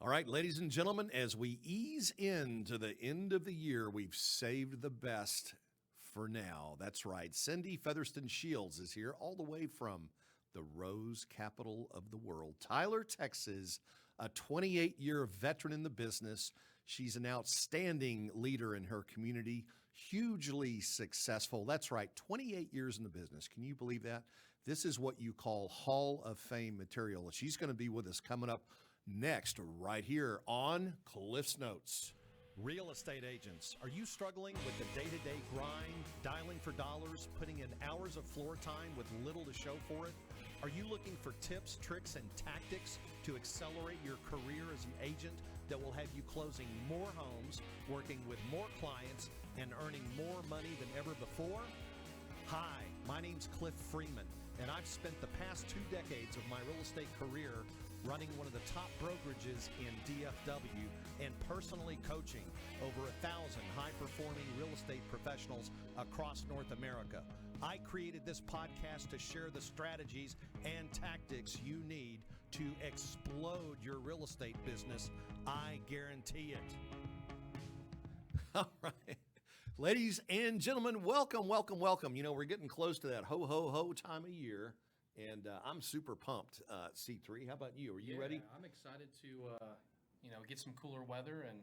All right, ladies and gentlemen, as we ease into the end of the year, we've saved the best for now. That's right. Cindi Featherston-Shields is here all the way from the rose capital of the world, Tyler, Texas, a 28-year veteran in the business. She's an outstanding leader in her community, hugely successful. That's right, 28 years in the business. Can you believe that? This is what you call Hall of Fame material. She's going to be with us coming up next, right here on Cliff's Notes. Real estate agents, are you struggling with the day-to-day grind, dialing for dollars, putting in hours of floor time with little to show for it? Are you looking for tips, tricks, and tactics to accelerate your career as an agent that will have you closing more homes, working with more clients, and earning more money than ever before? Hi, my name's Cliff Freeman, and I've spent the past 2 decades of my real estate career running one of the top brokerages in DFW and personally coaching over 1,000 high-performing real estate professionals across North America. I created this podcast to share the strategies and tactics you need to explode your real estate business. I guarantee it. All right. Ladies and gentlemen, welcome, welcome, welcome. You know, we're getting close to that ho time of year, and I'm super pumped. C3, how about you? Are you ready? I'm excited to, get some cooler weather and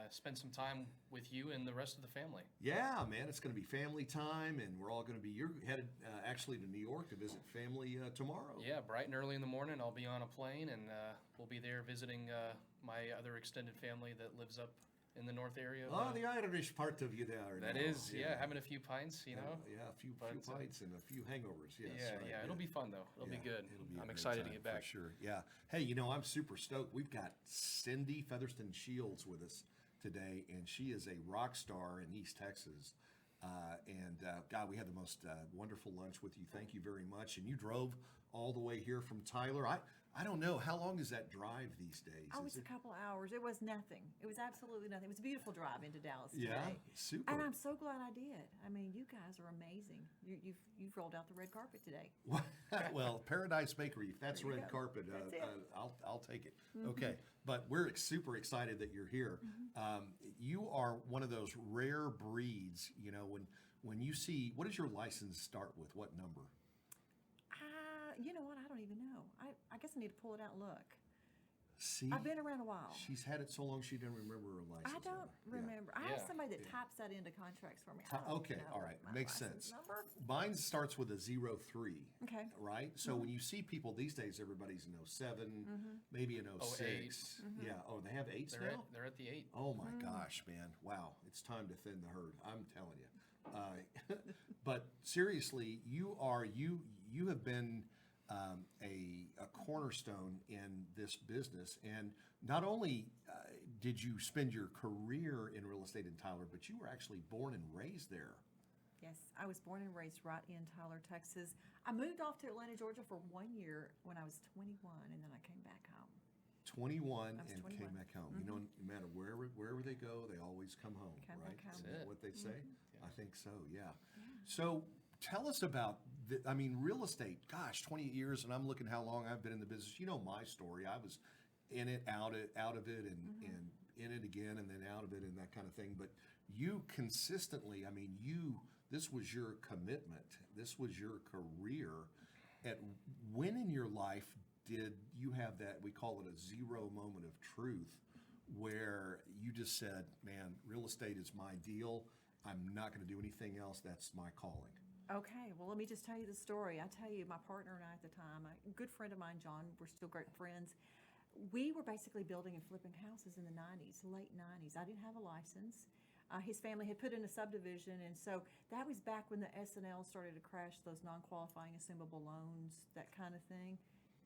spend some time with you and the rest of the family. Yeah, man, it's going to be family time, and we're all going to be, you're headed actually to New York to visit family tomorrow. Yeah, bright and early in the morning, I'll be on a plane, and we'll be there visiting my other extended family that lives up in the north area. The Irish part of you there. That is, having a few pints, Yeah, a few pints and a few hangovers, yes. Yeah, right, yeah, it'll be fun, though. It'll be good. I'm excited to get back. For sure, yeah. Hey, I'm super stoked. We've got Cindi Featherston-Shields with us today, and she is a rock star in East Texas. God, we had the most wonderful lunch with you. Thank you very much. And you drove all the way here from Tyler. I don't know. How long is that drive these days? Oh, it's a couple hours. It was nothing. It was absolutely nothing. It was a beautiful drive into Dallas today. Yeah, super. And I'm so glad I did. I mean, you guys are amazing. You've rolled out the red carpet today. Well, Paradise Bakery, if that's red go. carpet, That's it. I'll take it. Mm-hmm. Okay, but we're super excited that you're here. Mm-hmm. You are one of those rare breeds, when you see, what does your license start with? What number? You know what? I don't even know. I guess I need to pull it out and look. See, I've been around a while. She's had it so long she doesn't remember her license. I don't remember. Yeah. I have somebody that types that into contracts for me. Okay, all right, makes sense. Mine starts with a 03. Okay. Right? So when you see people these days, everybody's in 07, maybe in 06. Yeah. Oh, they have 8s now? They're at the 8. Oh my gosh, man. Wow. It's time to thin the herd. I'm telling you. But seriously, you have been a cornerstone in this business, and not only did you spend your career in real estate in Tyler, but you were actually born and raised there. Yes, I was born and raised right in Tyler, Texas. I moved off to Atlanta, Georgia for 1 year when I was 21, and then I came back home. 21 and 21. Came back home. No matter wherever they go, they always come home, right? Back home. Isn't that what they say? Yeah. I think so, yeah. So tell us about, real estate. Gosh, 28 years, and I'm looking how long I've been in the business. You know my story. I was in it, out of it, and in it again, and then out of it, and that kind of thing. But you consistently, this was your commitment. This was your career. When in your life did you have that, we call it a zero moment of truth, where you just said, man, real estate is my deal. I'm not going to do anything else. That's my calling. Okay, well, let me just tell you the story. I tell you, my partner and I at the time, a good friend of mine, John, we're still great friends. We were basically building and flipping houses in the 90s, late 90s. I didn't have a license. His family had put in a subdivision, and so that was back when the S&L started to crash, those non-qualifying assumable loans, that kind of thing.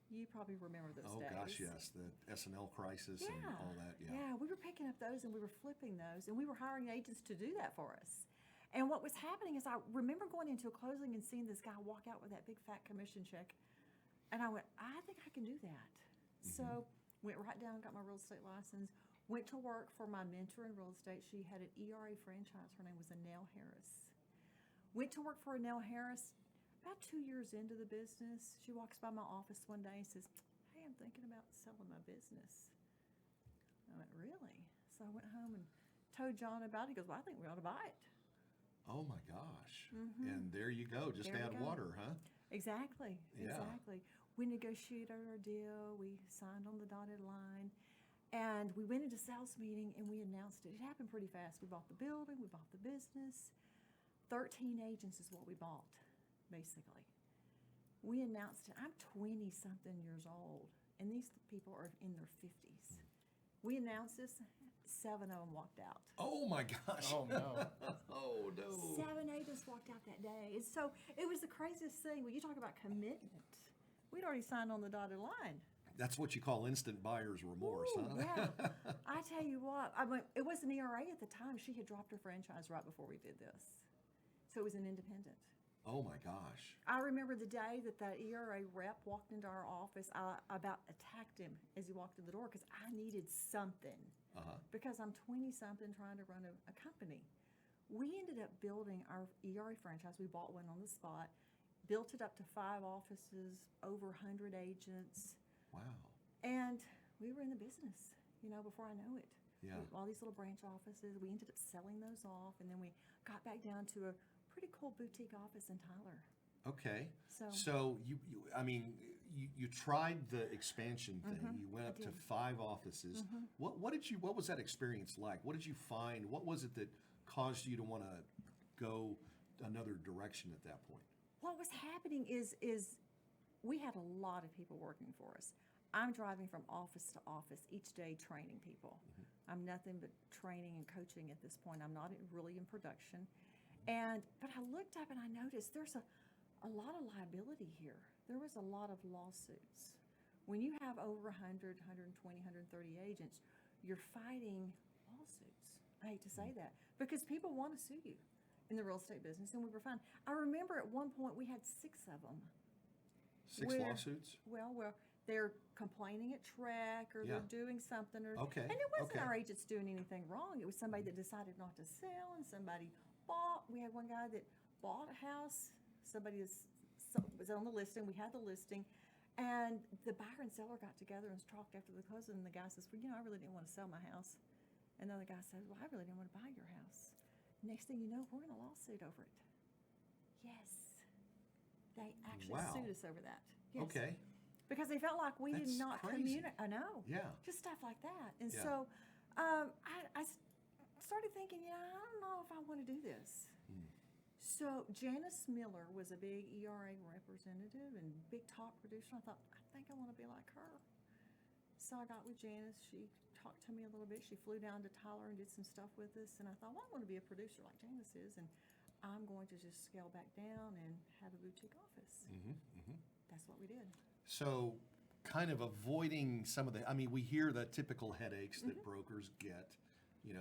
You probably remember those days. Oh, gosh, yes, the S&L crisis and all that, Yeah, we were picking up those, and we were flipping those, and we were hiring agents to do that for us. And what was happening is I remember going into a closing and seeing this guy walk out with that big fat commission check. And I went, I think I can do that. So went right down and got my real estate license, went to work for my mentor in real estate. She had an ERA franchise. Her name was Annelle Harris. Went to work for Annelle Harris. About 2 years into the business, she walks by my office one day and says, hey, I'm thinking about selling my business. I went, really? So I went home and told John about it. He goes, well, I think we ought to buy it. Oh my gosh. And there you go. Just There we add go. water, huh? Exactly. Yeah. Exactly. We negotiated our deal. We signed on the dotted line. And we went into sales meeting and we announced it. It happened pretty fast. We bought the building. We bought the business. 13 agents is what we bought, basically. We announced it. I'm 20-something years old, and these people are in their 50s. We announced this. 7 of them walked out. Oh my gosh. Oh, no. Oh no. 7 agents walked out that day. And so it was the craziest thing. When you talk about commitment, we'd already signed on the dotted line. That's what you call instant buyer's remorse, Ooh, huh? yeah. I tell you what, I mean, it was an ERA at the time. She had dropped her franchise right before we did this. So it was an independent. Oh my gosh. I remember the day that ERA rep walked into our office. I about attacked him as he walked in the door because I needed something. Because I'm 20-something trying to run a company. We ended up building our ERA franchise. We bought one on the spot, built it up to 5 offices, over 100 agents. Wow. And we were in the business, before I know it. Yeah. All these little branch offices, we ended up selling those off, and then we got back down to a pretty cool boutique office in Tyler. Okay. So You tried the expansion thing. You went up I to did. 5 offices. What was that experience like? What did you find? What was it that caused you to want to go another direction at that point? What was happening is we had a lot of people working for us. I'm driving from office to office each day training people. I'm nothing but training and coaching at this point. I'm not really in production. But I looked up and I noticed there's a lot of liability here. There was a lot of lawsuits. When you have over 100, 120, 130 agents, you're fighting lawsuits. I hate to say that because people want to sue you in the real estate business, and we were fine. I remember at one point we had 6 of them. 6 lawsuits? Well, they're complaining at track or they're doing something. Okay. And it wasn't Okay. our agents doing anything wrong. It was somebody that decided not to sell and somebody bought. We had one guy that bought a house. Somebody was on the listing. We had the listing. And the buyer and seller got together and talked after the closing. And the guy says, well, I really didn't want to sell my house. And the other guy said, well, I really didn't want to buy your house. Next thing you know, we're in a lawsuit over it. Yes. They actually Wow. sued us over that. Yes. Okay. Because they felt like we did That's not crazy. communicate. I know. Yeah. Just stuff like that. And Yeah. so I started thinking, I don't know if I want to do this. So Janice Miller was a big ERA representative and big top producer. I thought, I think I want to be like her. So I got with Janice. She talked to me a little bit. She flew down to Tyler and did some stuff with us. And I thought, well, I want to be a producer like Janice is. And I'm going to just scale back down and have a boutique office. That's what we did. So kind of avoiding some of we hear the typical headaches that brokers get.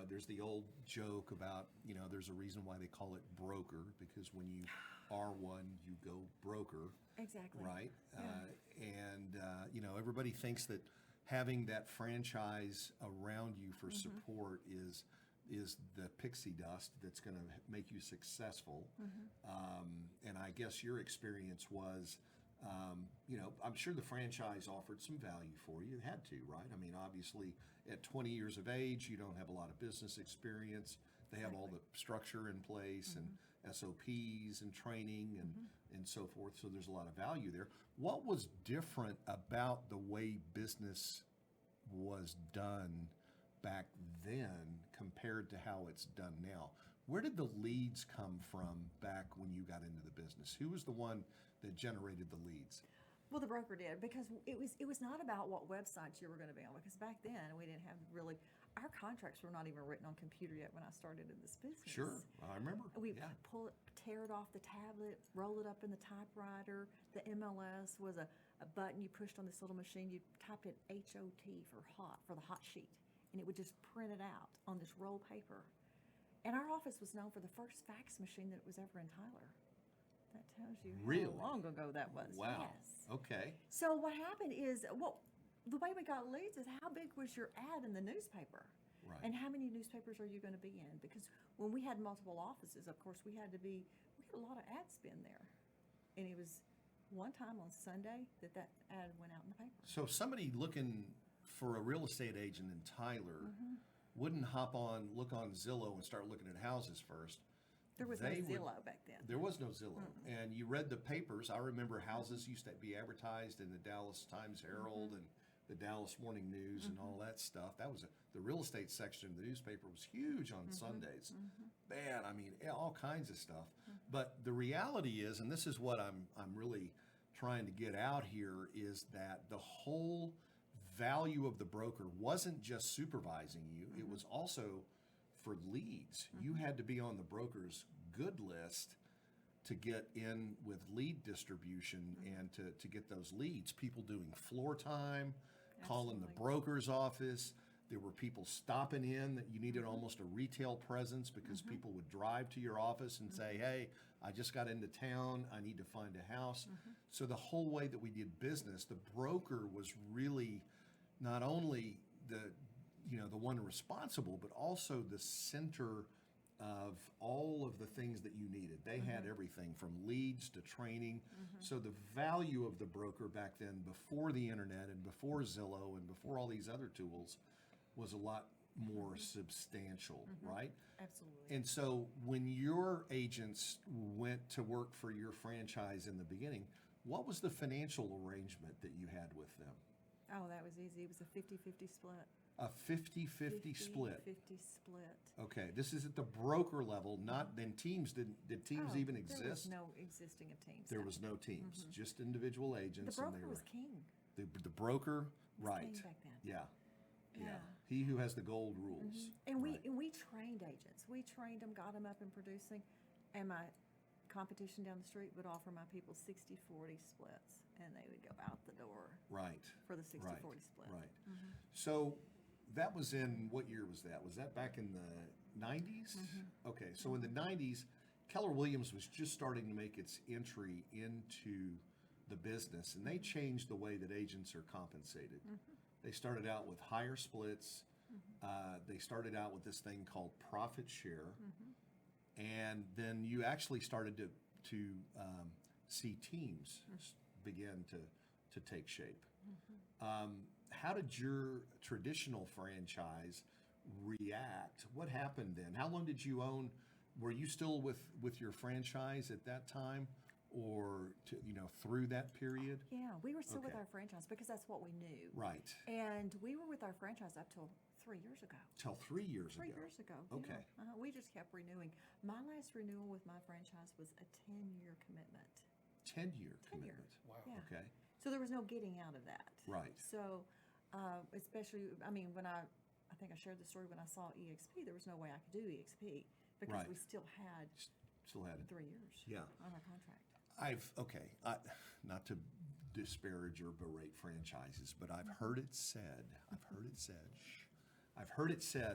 There's the old joke about, there's a reason why they call it broker, because when you are one, you go broker. Exactly. Right? Yeah. Everybody thinks that having that franchise around you for support is the pixie dust that's going to make you successful. And I guess your experience was, I'm sure the franchise offered some value for you. It had to, right? Obviously, at 20 years of age, you don't have a lot of business experience. They have all the structure in place and SOPs and training and so forth. So there's a lot of value there. What was different about the way business was done back then compared to how it's done now? Where did the leads come from back when you got into the business? Who was the one that generated the leads? Well, the broker did, because it was not about what websites you were going to be on, because back then we didn't have really, our contracts were not even written on computer yet when I started in this business. Sure, I remember. We tear it off the tablet, roll it up in the typewriter. The MLS was a button you pushed on this little machine. You typed in HOT for hot, for the hot sheet, and it would just print it out on this roll paper. And our office was known for the first fax machine that was ever in Tyler. That tells you Really? how long ago that was. Wow. Yes. Okay. So what happened is, the way we got leads is how big was your ad in the newspaper? Right. And how many newspapers are you going to be in? Because when we had multiple offices, of course, we had a lot of ad spend there. And it was one time on Sunday that ad went out in the paper. So somebody looking for a real estate agent in Tyler, wouldn't look on Zillow and start looking at houses first. There was They no would- Zillow back then. There was no Zillow, and you read the papers. I remember houses used to be advertised in the Dallas Times Herald and the Dallas Morning News and all that stuff. That was the real estate section of the newspaper was huge on Sundays. Man, I mean, all kinds of stuff. But the reality is, and this is what I'm really trying to get out here, is that the whole value of the broker wasn't just supervising you; it was also for leads. You had to be on the broker's good list to get in with lead distribution and to get those leads. People doing floor time, calling the Absolutely. broker's office. There were people stopping in that you needed almost a retail presence because people would drive to your office and say, hey, I just got into town. I need to find a house. So the whole way that we did business, the broker was really not only the one responsible, but also the center of all of the things that you needed. They had everything from leads to training. So the value of the broker back then, before the internet and before Zillow and before all these other tools, was a lot more substantial, right? Absolutely. And so when your agents went to work for your franchise in the beginning, what was the financial arrangement that you had with them? Oh, that was easy. It was a 50-50 split. A 50-50 split. 50 split. Okay, this is at the broker level, not then teams. Did teams Oh, even There was exist? no existing of teams. There was no teams, just individual The agents. broker and they was were, king. the broker, Was right? king back then. Yeah, yeah. Yeah. He who has the gold rules. And Right. we trained agents. We trained them, got them up and producing. And my competition down the street would offer my people 60-40 splits, and they would go out the door Right. for the 60-40 Right. split. Right. So that was in what year was that? Was that back in the 90s? Okay, so in the 90s, Keller Williams was just starting to make its entry into the business, and they changed the way that agents are compensated. They started out with higher splits. They started out with this thing called profit share, and then you actually started to see teams begin to take shape. How did your traditional franchise react? What happened then? How long did you own? Were you still with your franchise at that time, or through that period? Yeah, we were still with Okay. our franchise because that's what we knew. Right. And we were with our franchise up till 3 years ago. Till 3 years 3 ago. years ago. Okay. Yeah. We just kept renewing. My last renewal with my franchise was a 10-year commitment. 10-year 10 year. commitment. Wow. Yeah. Okay. So there was no getting out of that. Right. So, especially, I mean, when I think I shared the story when I saw EXP, there was no way I could do EXP because Right. we still had Still had it. 3 years Yeah. on our contract. Not to disparage or berate franchises, but I've heard it said,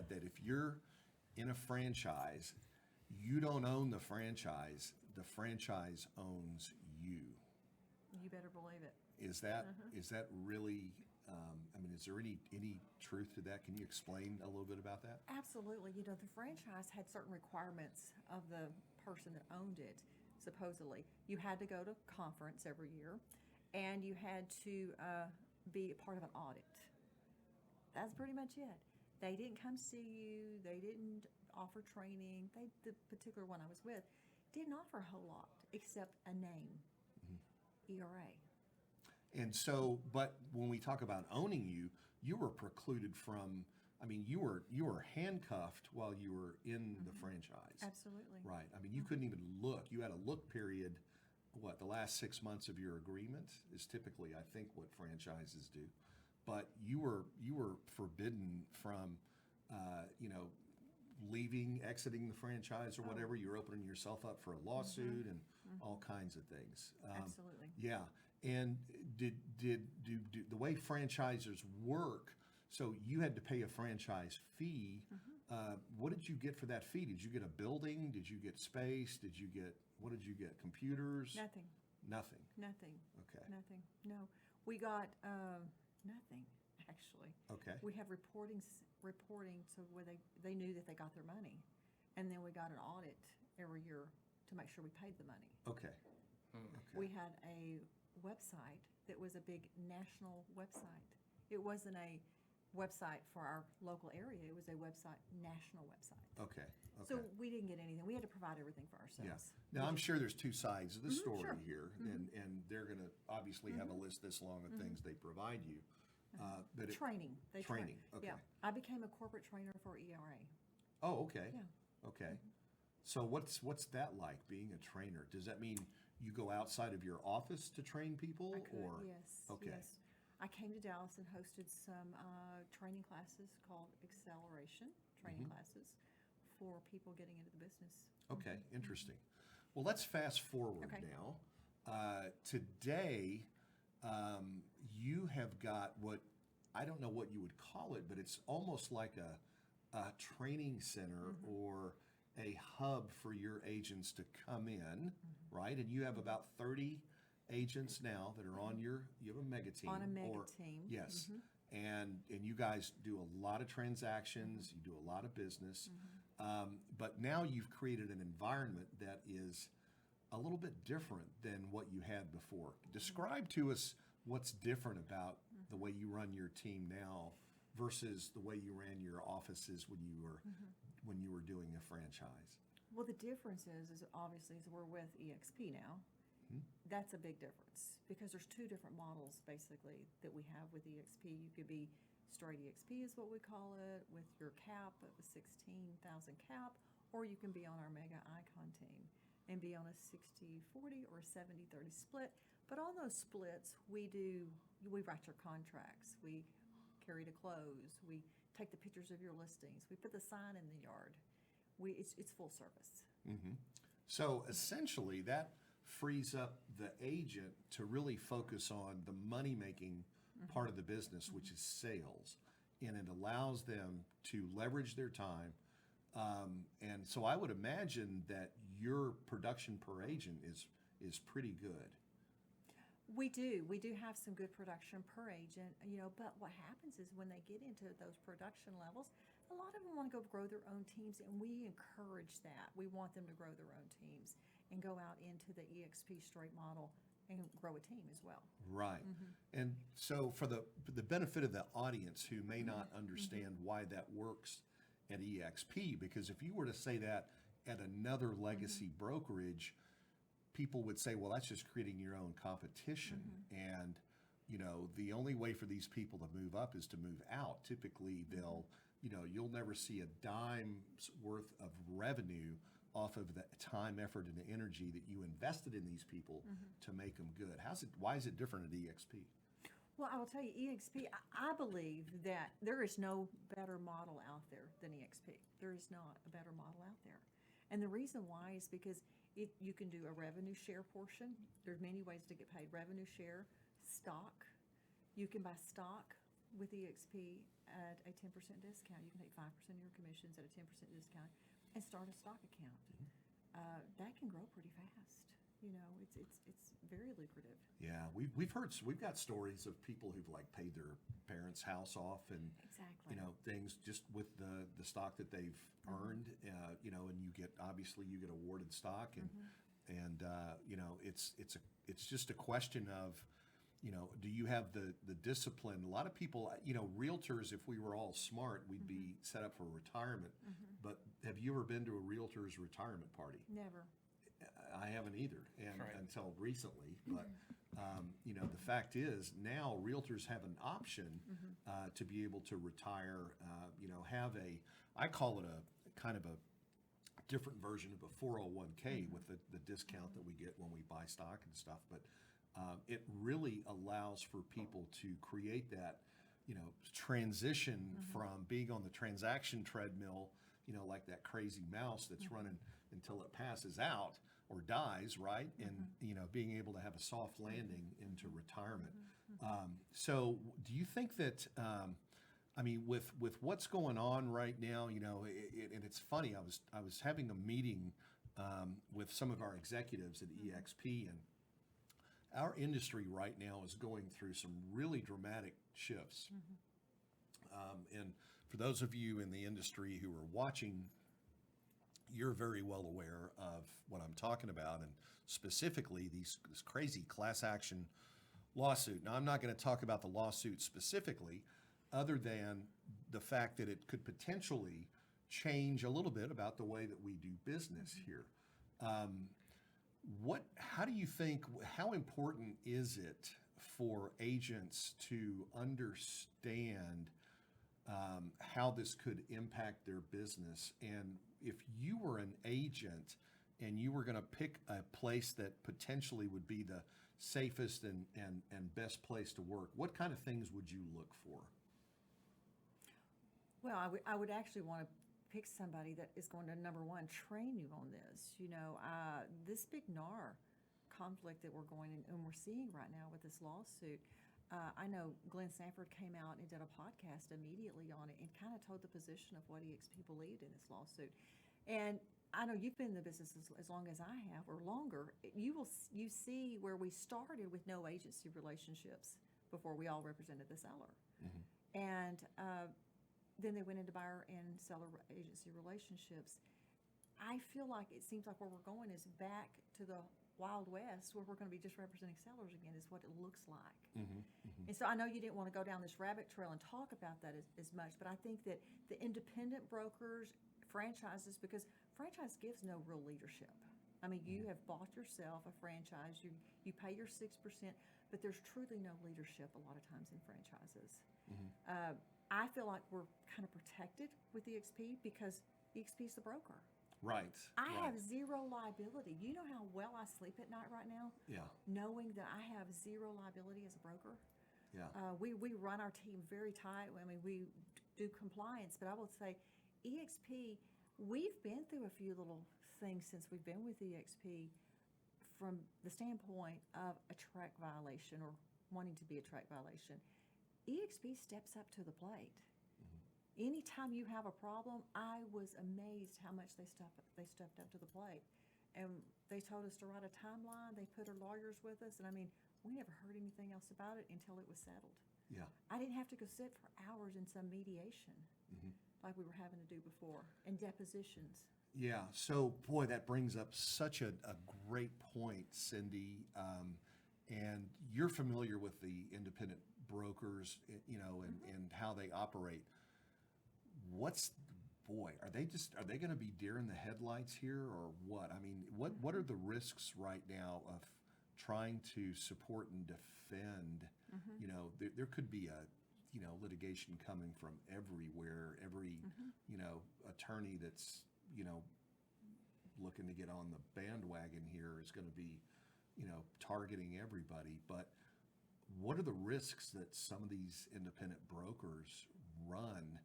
that if you're in a franchise, you don't own the franchise owns you. You better believe it. Is that really, is there any truth to that? Can you explain a little bit about that? Absolutely. The franchise had certain requirements of the person that owned it, supposedly. You had to go to conference every year, and you had to be a part of an audit. That's pretty much it. They didn't come see you. They didn't offer training. The particular one I was with didn't offer a whole lot except a name, ERA. And so, but when we talk about owning you, you were precluded from, you were handcuffed while you were in the franchise. Absolutely. Right. You couldn't even look. You had a look period, the last 6 months of your agreement is typically, I think, what franchises do. But you were forbidden from, exiting the franchise or whatever. You're opening yourself up for a lawsuit and all kinds of things. Absolutely. Yeah. And did the way franchisers work? So you had to pay a franchise fee. What did you get for that fee? Did you get a building? Did you get space? What did you get? Computers? Nothing. Nothing. Nothing. Okay. Nothing. No. We got nothing, actually. Okay. We have reporting so where they knew that they got their money. And then we got an audit every year to make sure we paid the money. Okay. Okay. We had a website that was a big national website. It wasn't a website for our local area. It was a website, national website. Okay. So we didn't get anything. We had to provide everything for ourselves. Yeah. Now, I'm sure there's two sides of the story sure. here, and they're going to obviously have a list this long of things they provide you. But Training. They Training, train. okay. Yeah. I became a corporate trainer for ERA. Oh, okay. Yeah. Okay. So what's that like, being a trainer? Does that mean you go outside of your office to train people? I could, or yes. Okay. Yes. I came to Dallas and hosted some training classes called acceleration training classes for people getting into the business. Okay, interesting. Well, let's fast forward Okay. now. Today, you have got what, I don't know what you would call it, but it's almost like a training center or a hub for your agents to come in, right? And you have about 30 agents now that are on you have a mega team. On a mega team. Yes. And you guys do a lot of transactions, you do a lot of business. But now you've created an environment that is a little bit different than what you had before. Describe to us what's different about the way you run your team now versus the way you ran your offices when you were doing a franchise. Well, the difference is obviously is we're with EXP now. That's a big difference because there's two different models basically that we have with EXP. You could be straight EXP is what we call it, with your cap of a 16,000 cap, or you can be on our mega icon team and be on a 60-40 or 70-30 split. But on those splits, we write your contracts, we carry to close, we take the pictures of your listings, we put the sign in the yard. It's full service. So essentially, that frees up the agent to really focus on the money-making part of the business, which is sales, and it allows them to leverage their time. And so I would imagine that your production per agent is pretty good. We do have some good production per agent, but what happens is when they get into those production levels, a lot of them want to go grow their own teams, and we encourage that. We want them to grow their own teams and go out into the EXP straight model and grow a team as well. Right. And so for the benefit of the audience who may not understand why that works at EXP, because if you were to say that at another legacy brokerage, people would say, well, that's just creating your own competition. And, the only way for these people to move up is to move out. Typically, you'll never see a dime's worth of revenue off of the time, effort, and the energy that you invested in these people to make them good. Why is it different at EXP? Well, I will tell you, EXP, I believe that there is no better model out there than EXP. There is not a better model out there. And the reason why is because you can do a revenue share portion. There's many ways to get paid. Revenue share, stock. You can buy stock with EXP at a 10% discount. You can take 5% of your commissions at a 10% discount and start a stock account. That can grow pretty fast. It's very lucrative. Yeah, we've got stories of people who've like paid their parents' house off and Exactly. Things just with the stock that they've earned. And you get awarded stock and it's just a question of do you have the discipline? A lot of people, realtors, if we were all smart, we'd be set up for retirement. But have you ever been to a realtor's retirement party? Never. I haven't either, and Right. until recently. But the fact is now realtors have an option to be able to retire. I call it a kind of a different version of a 401k with the discount that we get when we buy stock and stuff. But it really allows for people to create that transition from being on the transaction treadmill, like that crazy mouse that's running until it passes out or dies, right? And, being able to have a soft landing into retirement. So do you think that, with what's going on right now, and it's funny, I was having a meeting with some of our executives at EXP, and our industry right now is going through some really dramatic shifts. And for those of you in the industry who are watching, you're very well aware of what I'm talking about, and specifically this crazy class action lawsuit. Now, I'm not going to talk about the lawsuit specifically, other than the fact that it could potentially change a little bit about the way that we do business here. How do you think, how important is it for agents to understand how this could impact their business? And if you were an agent and you were going to pick a place that potentially would be the safest and best place to work, what kind of things would you look for? Well, I would actually want to pick somebody that is going to, number one, train you on this. This big NAR conflict that we're going in, and we're seeing right now with this lawsuit, I know Glenn Sanford came out and did a podcast immediately on it and kind of told the position of what EXP believed in this lawsuit. And I know you've been in the business as long as I have, or longer. You see where we started with no agency relationships before we all represented the seller. Mm-hmm. And then they went into buyer and seller agency relationships. I feel like it seems like where we're going is back to the Wild West, where we're going to be just representing sellers again, is what it looks like. Mm-hmm. Mm-hmm. And so I know you didn't want to go down this rabbit trail and talk about that as much, but I think that the independent brokers, franchises, because franchise gives no real leadership. I mean, you have bought yourself a franchise, you pay your 6%, but there's truly no leadership a lot of times in franchises. Mm-hmm. I feel like we're kind of protected with EXP because EXP is the broker. Right. I right. have zero liability. You know how well I sleep at night right now? Yeah. Knowing that I have zero liability as a broker. Yeah. We run our team very tight. I mean, we do compliance, but I will say EXP, we've been through a few little things since we've been with EXP from the standpoint of a track violation or wanting to be a track violation. EXP steps up to the plate. Anytime you have a problem, I was amazed how much they stepped up to the plate. And they told us to write a timeline. They put our lawyers with us. And I mean, we never heard anything else about it until it was settled. Yeah. I didn't have to go sit for hours in some mediation like we were having to do before, and depositions. Yeah. So, boy, that brings up such a great point, Cindy. And you're familiar with the independent brokers, and how they operate. Are they going to be deer in the headlights here, or what? I mean, what are the risks right now of trying to support and defend? There could be litigation coming from everywhere. Every attorney that's looking to get on the bandwagon here is going to be targeting everybody. But what are the risks that some of these independent brokers run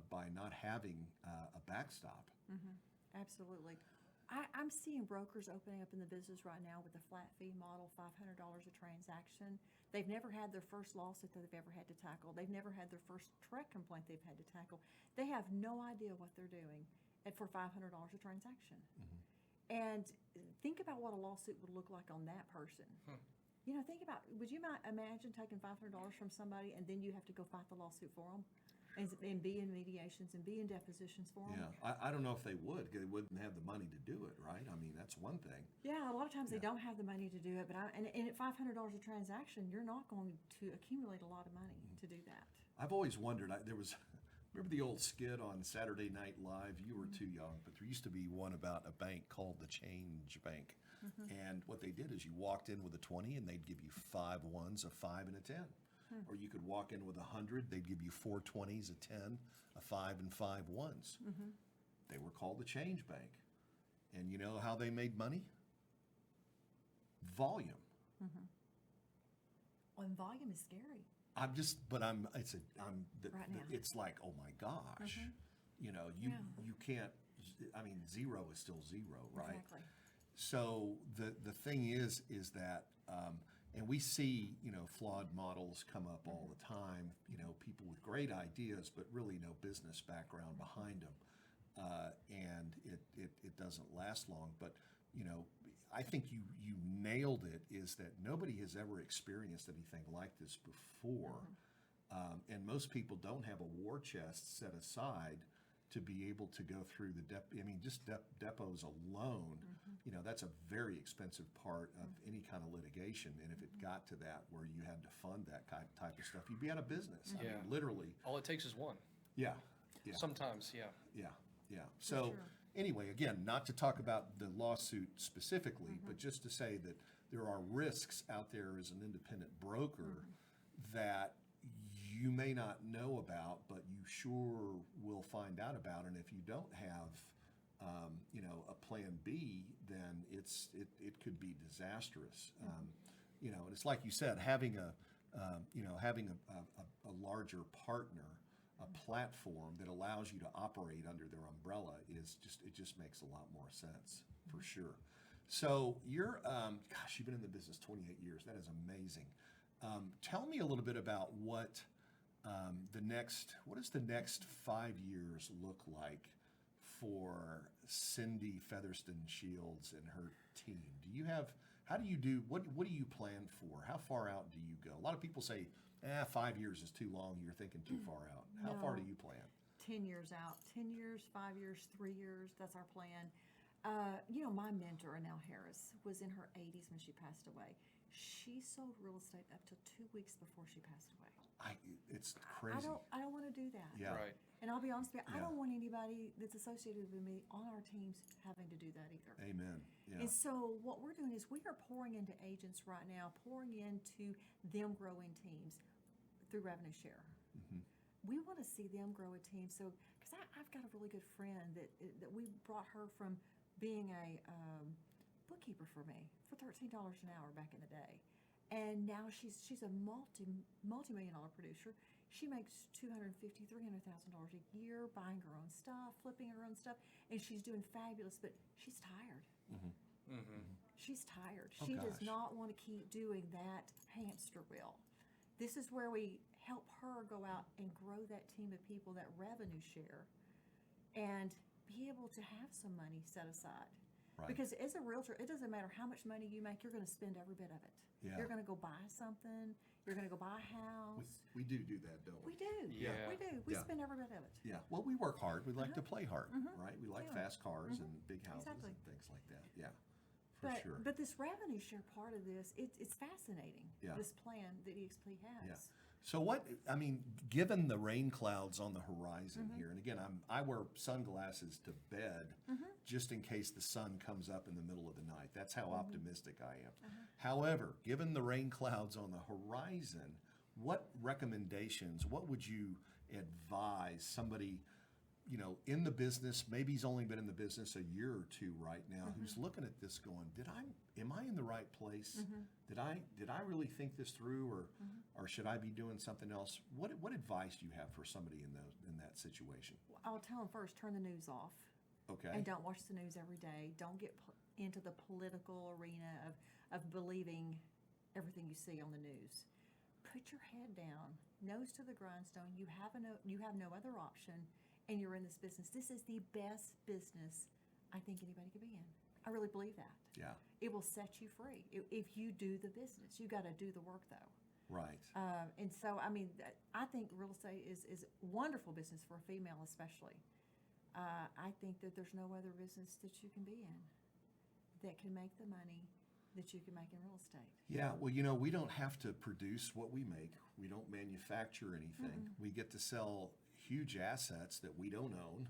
by not having a backstop? Absolutely. I'm seeing brokers opening up in the business right now with a flat fee model, $500 a transaction. They've never had their first lawsuit that they've ever had to tackle. They've never had their first track complaint they've had to tackle. They have no idea what they're doing for $500 a transaction. And think about what a lawsuit would look like on that person. Think about, would you imagine taking $500 from somebody and then you have to go fight the lawsuit for them? And be in mediations and be in depositions for them. Yeah, I don't know if they would, because they wouldn't have the money to do it, right? I mean, that's one thing. Yeah, a lot of times they don't have the money to do it, but and at $500 a transaction, you're not going to accumulate a lot of money to do that. I've always wondered, remember the old skit on Saturday Night Live? You were too young, but there used to be one about a bank called the Change Bank. And what they did is you walked in with a 20 and they'd give you 5 ones, a 5 and a 10. Or you could walk in with 100, they'd give you 4 20s, a 10, a 5 and 5 ones. They were called the Change Bank. And you know how they made money? Volume. Well, and volume is scary. It's like, oh my gosh. You can't, zero is still zero, right? Exactly. So the thing is that, and we see, flawed models come up all the time, people with great ideas, but really no business background behind them. And it doesn't last long. But, I think you nailed it, is that nobody has ever experienced anything like this before. And most people don't have a war chest set aside to be able to go through just depots alone, that's a very expensive part of any kind of litigation. And if it got to that where you had to fund that type of stuff, you'd be out of business. I mean, Yeah. literally. All it takes is one. Yeah. Sometimes, yeah. Yeah. So anyway, again, not to talk about the lawsuit specifically, but just to say that there are risks out there as an independent broker that you may not know about, but you sure will find out about. And if you don't have, a plan B, then it could be disastrous. And it's like you said, having a larger partner, a platform that allows you to operate under their umbrella it just makes a lot more sense for sure. So you've been in the business 28 years. That is amazing. Tell me a little bit about what does the next 5 years look like for Cindi Featherston-Shields and her team? What do you plan for? How far out do you go? A lot of people say, 5 years is too long. You're thinking too far out. How far do you plan? 10 years out. 10 years, 5 years, 3 years, that's our plan. My mentor, Annelle Harris, was in her 80s when she passed away. She sold real estate up to 2 weeks before she passed away. It's crazy. I don't want to do that. Yeah. Right. And I'll be honest with you, I Yeah. don't want anybody that's associated with me on our teams having to do that either. Amen. Yeah. And so what we're doing is we are pouring into agents right now, pouring into them growing teams through revenue share. We want to see them grow a team. So, because I've got a really good friend that we brought her from being a bookkeeper for me for $13 an hour back in the day, and now she's a multi-million-dollar producer. She makes $250,000, $300,000 a year, buying her own stuff, flipping her own stuff, and she's doing fabulous. But she's tired. She's tired. Oh, She does gosh. not want to keep doing that hamster wheel. This is where we help her go out and grow that team of people, that revenue share, and be able to have some money set aside. Right. Because as a realtor, it doesn't matter how much money you make, you're going to spend every bit of it. Yeah. You're going to go buy something. You're going to go buy a house. We do that, don't we? We do. Yeah. We do. We Yeah. spend every bit of it. Yeah. Well, we work hard. We like to play hard, right? We like Yeah. fast cars and big houses Exactly. and things like that. Yeah, for sure. But this revenue share part of this, it's fascinating. Yeah. This plan that EXP has. Yeah. So given the rain clouds on the horizon here, and again, I wear sunglasses to bed just in case the sun comes up in the middle of the night. That's how optimistic I am. However, given the rain clouds on the horizon, what recommendations, what would you advise somebody, in the business, maybe he's only been in the business a year or two right now, who's looking at this going, am I in the right place? Did I really think this through, or should I be doing something else? What advice do you have for somebody in that situation? I'll tell them first, turn the news off. Okay. And don't watch the news every day. Don't get into the political arena of believing everything you see on the news. Put your head down, nose to the grindstone. You have no other option, and you're in this business. This is the best business I think anybody could be in. I really believe that. Yeah. It will set you free if you do the business. You got to do the work though. Right. And so, I think real estate is wonderful business for a female especially. I think that there's no other business that you can be in that can make the money that you can make in real estate. Yeah, well, we don't have to produce what we make. We don't manufacture anything. We get to sell huge assets that we don't own.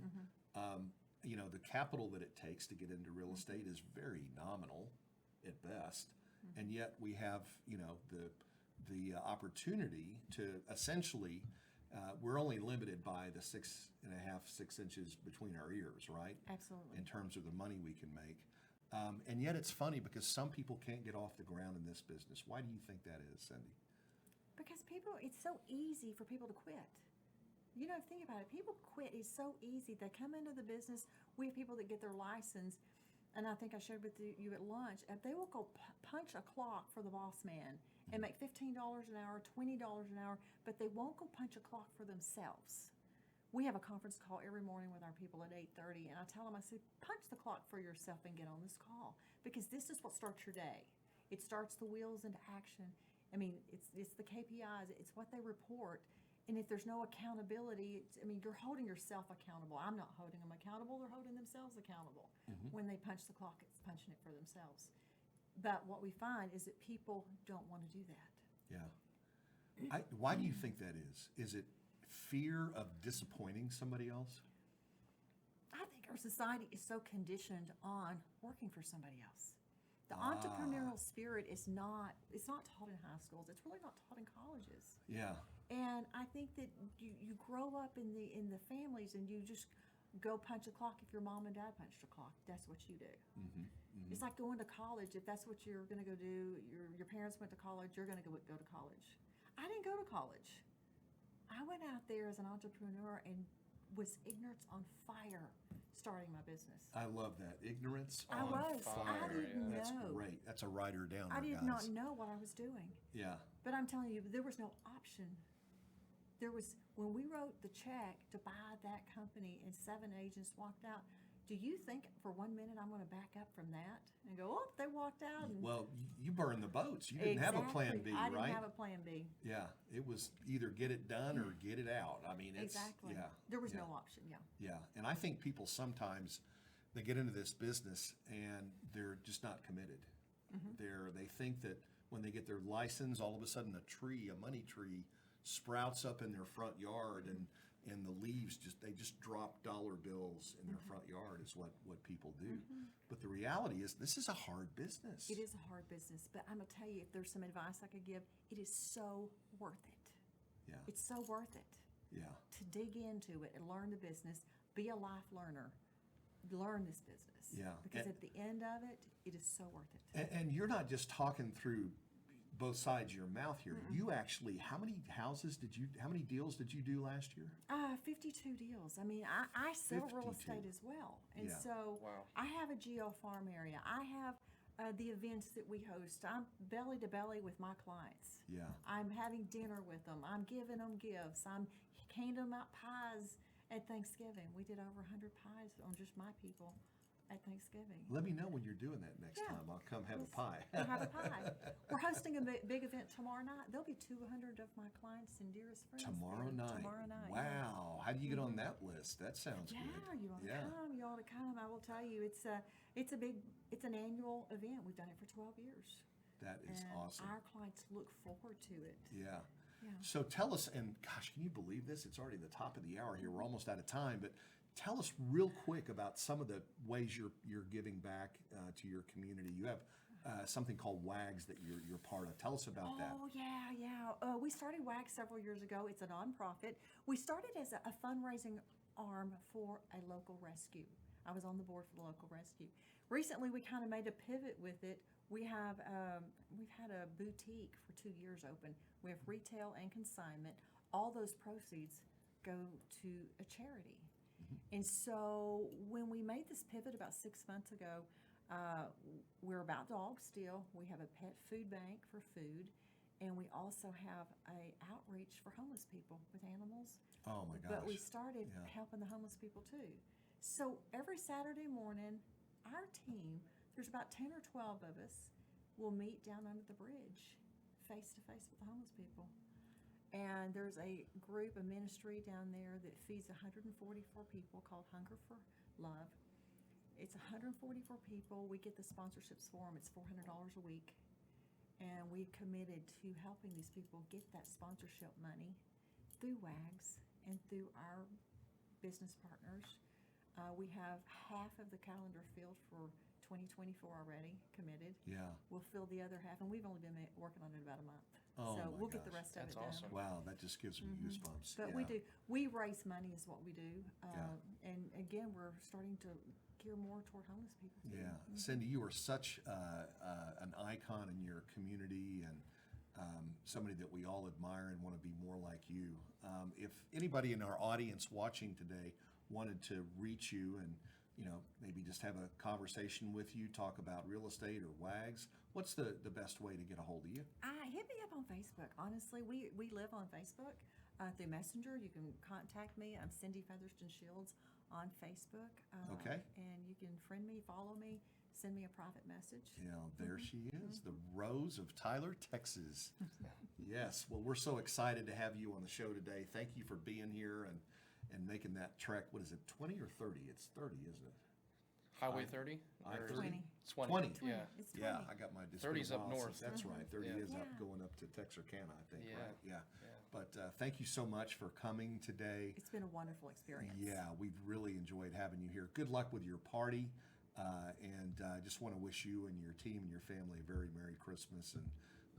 The capital that it takes to get into real estate is very nominal at best. And yet we have, the opportunity to essentially, we're only limited by the 6 inches between our ears, right? Absolutely. In terms of the money we can make. And yet it's funny because some people can't get off the ground in this business. Why do you think that is, Cindi? Because it's so easy for people to quit. Think about it. People quit. It's so easy. They come into the business. We have people that get their license, and I think I shared with you at lunch, they will go punch a clock for the boss man and make $15 an hour, $20 an hour, but they won't go punch a clock for themselves. We have a conference call every morning with our people at 8:30, and I tell them, I say, punch the clock for yourself and get on this call, because this is what starts your day. It starts the wheels into action. It's the KPIs. It's what they report. And if there's no accountability, I mean, you're holding yourself accountable. I'm not holding them accountable. They're holding themselves accountable. When they punch the clock, it's punching it for themselves. But what we find is that people don't want to do that. Yeah. Why do you think that is? Is it fear of disappointing somebody else? I think our society is so conditioned on working for somebody else. The entrepreneurial spirit it's not taught in high schools. It's really not taught in colleges. Yeah. And I think that you grow up in the families and you just go punch a clock if your mom and dad punched a clock. That's what you do. It's like going to college. If that's what you're going to go do, your parents went to college, you're going to go to college. I didn't go to college. I went out there as an entrepreneur and was ignorance on fire starting my business. I love that. Ignorance I on was. fire. I didn't That's know. great. That's a writer down I there, did guys. not know what I was doing. Yeah. But I'm telling you, there was no option. There was, when we wrote the check to buy that company and 7 agents walked out, do you think for 1 minute I'm going to back up from that and go, oh, they walked out? And Well, you burned the boats. You didn't have a plan B, Exactly. I right? didn't have a plan B. Yeah. It was either get it done or get it out. I mean, it's Exactly. yeah. There was yeah. no option, yeah. Yeah, and I think people sometimes they get into this business and they're just not committed. They think that when they get their license, all of a sudden a money tree, sprouts up in their front yard, and the leaves they just drop dollar bills in their front yard is what people do. But the reality is this is a hard business. It is a hard business, but I'm going to tell you, if there's some advice I could give, it is so worth it. Yeah, It's so worth it. yeah, To dig into it and learn the business, be a life learner, learn this business. Yeah. Because And- at the end of it, it is so worth it. and you're not just talking through both sides of your mouth here. You actually, how many deals did you do last year? 52 deals. I mean, I sell real 52. estate as well. And Yeah. so Wow. I have a geo farm area. I have the events that we host. I'm belly to belly with my clients. Yeah. I'm having dinner with them. I'm giving them gifts. I'm handing them out pies at Thanksgiving. We did over 100 pies on just my people at Thanksgiving. Let me know when you're doing that next Yeah. time. I'll come have a Let's- pie. We'll have a pie. We're hosting a big event tomorrow night. There'll be 200 of my clients and dearest friends Tomorrow there night. Tomorrow night. Yeah. Wow. How do you get on that list? That sounds Yeah, good. you ought to Yeah. come. You ought to come. I will tell you, it's an annual event. We've done it for 12 years. That is and awesome. our clients look forward to it. Yeah. Yeah. So tell us, and gosh, can you believe this? It's already the top of the hour here. We're almost out of time, but tell us real quick about some of the ways you're giving back to your community. You have something called WAGS that you're part of. Tell us about that. Oh, yeah. We started WAG several years ago. It's a nonprofit. We started as a fundraising arm for a local rescue. I was on the board for the local rescue. Recently, we kind of made a pivot with it. We've had a boutique for 2 years open. We have retail and consignment. All those proceeds go to a charity. And so when we made this pivot about 6 months ago, we're about dogs still. We have a pet food bank for food, and we also have a outreach for homeless people with animals. Oh my gosh. But we started Yeah. helping the homeless people too. So every Saturday morning, our team, there's about 10 or 12 of us, will meet down under the bridge, face to face with the homeless people. And there's a group, a ministry down there that feeds 144 people called Hunger for Love. It's 144 people. We get the sponsorships for them. It's $400 a week. And we've committed to helping these people get that sponsorship money through WAGS and through our business partners. We have half of the calendar filled for 2024 already committed. Yeah. We'll fill the other half, and we've only been working on it about a month. Oh So my we'll get the gosh. rest of That's it done. awesome. Wow, that just gives me goosebumps. But yeah. we raise money is what we do. Yeah. And again, we're starting to gear more toward homeless people too. Yeah, Cindi, you are such an icon in your community, and somebody that we all admire and want to be more like you. If anybody in our audience watching today wanted to reach you and maybe just have a conversation with you, talk about real estate or WAGS, what's the best way to get a hold of you? Hit me up on Facebook. Honestly, we live on Facebook through Messenger. You can contact me. I'm Cindi Featherston-Shields on Facebook. Okay. And you can friend me, follow me, send me a private message. Yeah, there she is, the Rose of Tyler, Texas. Yes, well, we're so excited to have you on the show today. Thank you for being here and making that trek. What is it, 20 or 30? It's 30, isn't it? Highway 30? I-30? 20. It's 20. 20. Yeah. It's 20. Yeah, I got my 30's up north. That's right. 30 Yeah. is up Yeah. going up to Texarkana, I think, Yeah. right? Yeah. Yeah. But thank you so much for coming today. It's been a wonderful experience. Yeah, we've really enjoyed having you here. Good luck with your party. And I just want to wish you and your team and your family a very Merry Christmas, and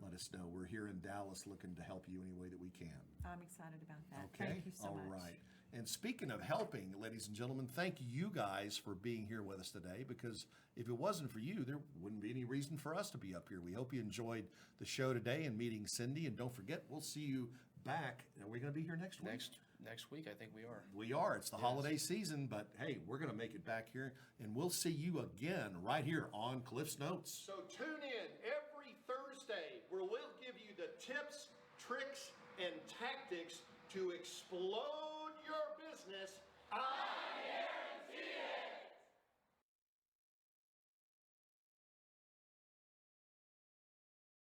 let us know. We're here in Dallas looking to help you any way that we can. I'm excited about that. Okay? Thank you so All much. right. And speaking of helping, ladies and gentlemen, thank you guys for being here with us today, because if it wasn't for you, there wouldn't be any reason for us to be up here. We hope you enjoyed the show today and meeting Cindi. And don't forget, we'll see you back. Are we going to be here next week? Next week, I think we are. We are. It's the Yes. holiday season, but hey, we're going to make it back here, and we'll see you again right here on Cliff's Notes. So tune in every Thursday where we'll give you the tips, tricks, and tactics to explode your business. I'm Aaron